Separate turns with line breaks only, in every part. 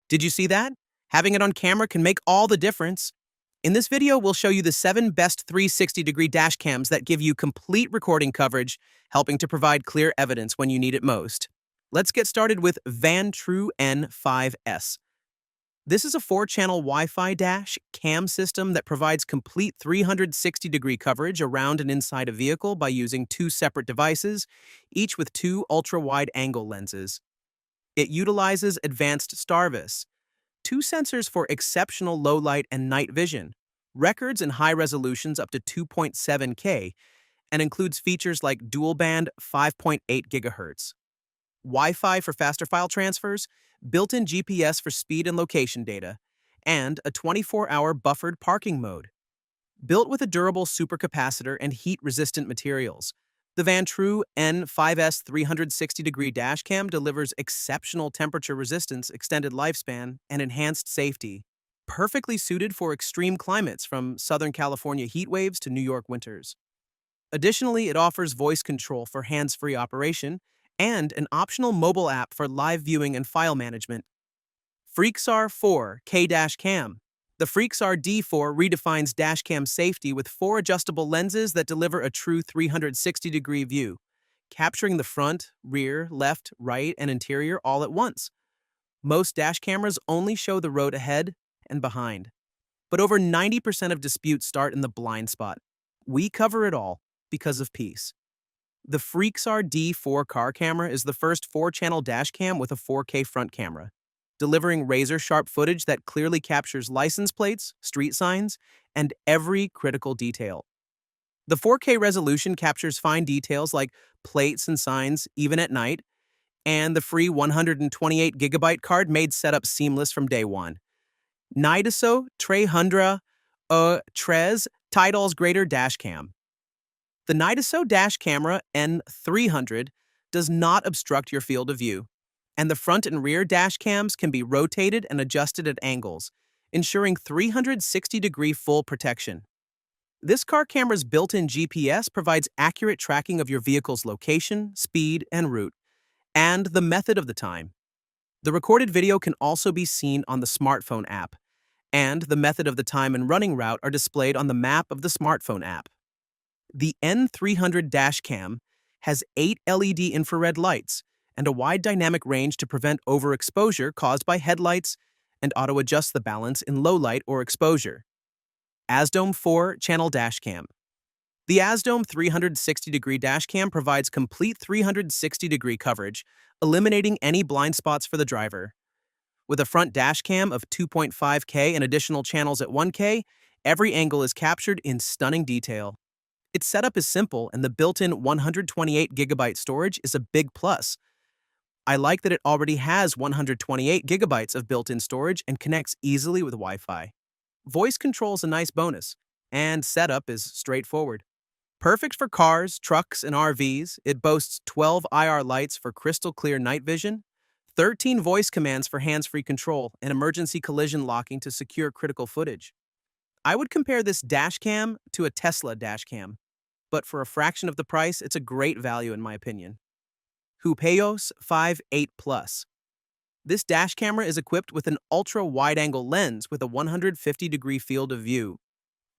Did you see that? Having it on camera can make all the difference. In this video, we'll show you the 7 best 360-degree dash cams that give you complete recording coverage, helping to provide clear evidence when you need it most. Let's get started with Vantrue N5S. This is a 4-channel Wi-Fi dash cam system that provides complete 360-degree coverage around and inside a vehicle by using 2 separate devices, each with 2 ultra-wide-angle lenses. It utilizes advanced StarVis, 2 sensors for exceptional low light and night vision, records in high resolutions up to 2.7K, and includes features like dual-band 5.8 GHz, Wi-Fi for faster file transfers, built-in GPS for speed and location data, and a 24-hour buffered parking mode. Built with a durable supercapacitor and heat-resistant materials, the Vantrue N5S 360-degree dashcam delivers exceptional temperature resistance, extended lifespan, and enhanced safety, perfectly suited for extreme climates from Southern California heat waves to New York winters. Additionally, it offers voice control for hands-free operation and an optional mobile app for live viewing and file management. Freexar 4K Dashcam. The Freexar D4 redefines dashcam safety with 4 adjustable lenses that deliver a true 360-degree view, capturing the front, rear, left, right, and interior all at once. Most dash cameras only show the road ahead and behind, but over 90% of disputes start in the blind spot. We cover it all because of peace. The Freexar D4 car camera is the first 4-channel dashcam with a 4K front camera, delivering razor-sharp footage that clearly captures license plates, street signs, and every critical detail. The 4K resolution captures fine details like plates and signs even at night, and the free 128GB card made setup seamless from day one. Neideso 300 titles greater dashcam. The Neideso dash camera N300 does not obstruct your field of view, and the front and rear dash cams can be rotated and adjusted at angles, ensuring 360-degree full protection. This car camera's built-in GPS provides accurate tracking of your vehicle's location, speed, and route, and the method of the time. The recorded video can also be seen on the smartphone app, and the method of the time and running route are displayed on the map of the smartphone app. The N300 dashcam has 8 LED infrared lights and a wide dynamic range to prevent overexposure caused by headlights and auto-adjust the balance in low light or exposure. AZDOME 4-channel dashcam. The AZDOME 360-degree dashcam provides complete 360-degree coverage, eliminating any blind spots for the driver. With a front dashcam of 2.5K and additional channels at 1K, every angle is captured in stunning detail. Its setup is simple, and the built-in 128GB storage is a big plus. I like that it already has 128GB of built-in storage and connects easily with Wi-Fi. Voice control is a nice bonus, and setup is straightforward. Perfect for cars, trucks, and RVs, it boasts 12 IR lights for crystal-clear night vision, 13 voice commands for hands-free control, and emergency collision locking to secure critical footage. I would compare this dashcam to a Tesla dashcam, but for a fraction of the price, it's a great value in my opinion. HUPEJOS 5.8 Plus. This dash camera is equipped with an ultra-wide-angle lens with a 150-degree field of view.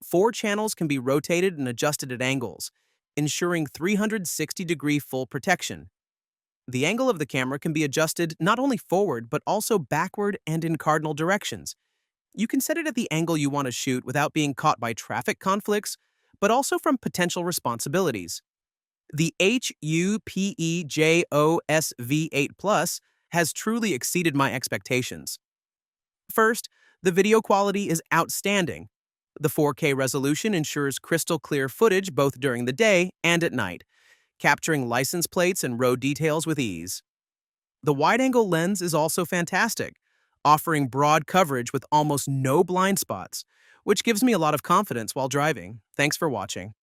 4 channels can be rotated and adjusted at angles, ensuring 360-degree full protection. The angle of the camera can be adjusted not only forward but also backward and in cardinal directions. You can set it at the angle you want to shoot without being caught by traffic conflicts, but also from potential responsibilities. The HUPEJOS V8 Plus has truly exceeded my expectations. First, the video quality is outstanding. The 4K resolution ensures crystal clear footage both during the day and at night, capturing license plates and road details with ease. The wide-angle lens is also fantastic, offering broad coverage with almost no blind spots, which gives me a lot of confidence while driving. Thanks for watching.